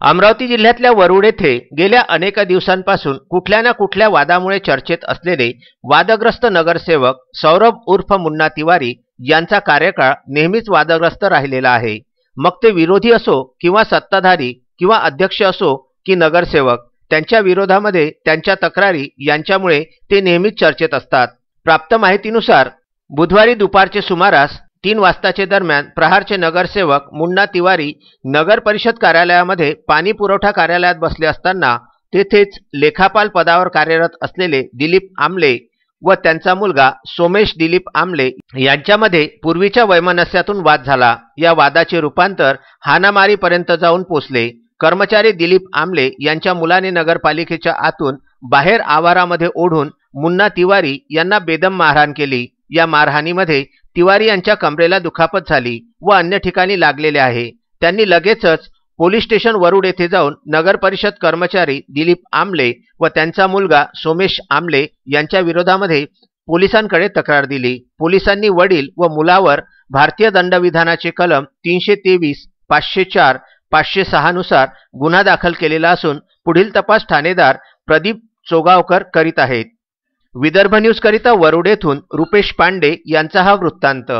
अमरावती जिल्ह्यातल्या वरुड येथे गेल्या अनेक दिवसांपासून कुठल्या ना कुठल्या वादामुळे चर्चेत असलेले वादग्रस्त नगरसेवक सौरभ उर्फ मुन्ना तिवारी यांचा कार्यकाळ नेहमीच वादग्रस्त राहिलेला आहे। मग ते विरोधी असो किंवा सत्ताधारी किंवा अध्यक्ष असो की नगरसेवक, त्यांच्या विरोधामध्ये त्यांच्या तक्रारी यांच्यामुळे ते नेहमीच चर्चेत असतात। प्राप्त माहितीनुसार बुधवारी दुपारचे सुमारास 3 वाजताचे दरम्यान प्रहारचे नगरसेवक मुन्ना तिवारी नगर परिषद कार्यालयामध्ये पाणी पुरवठा कार्यालयात बसले असताना तेथेच लेखापाल पदावर कार्यरत असलेले दिलीप आमले व त्यांचा मुलगा सोमेश दिलीप आमले यांच्यामध्ये पूर्वीच्या वैमनस्यातून वाद झाला। या वादाचे रूपांतर हाणामारीपर्यंत जाऊन पोचले। कर्मचारी दिलीप आमले यांच्या मुलाने नगरपालिकेच्या आतून बाहेर आवारामध्ये ओढून मुन्ना तिवारी यांना बेदम मारहाण केली। या मारहाणीमध्ये तिवारी यांच्या कमरेला दुखापत झाली व अन्य ठिकाणी लागलेले आहे। त्यांनी लगेचच पोलीस स्टेशन वरुड येथे जाऊन नगर परिषद कर्मचारी दिलीप आमले व त्यांचा मुलगा सोमेश आमले यांच्या विरोधामध्ये पोलिसांकडे तक्रार दिली। पोलिसांनी वडील व मुलावर भारतीय दंडविधानाचे कलम 323, 504, 506 नुसार गुन्हा दाखल केलेला असून पुढील तपास ठाणेदार प्रदीप चोगावकर करीत आहेत। विदर्भ न्यूज करिता वरुड येथून रुपेश पांडे यांचा हा वृत्तांत।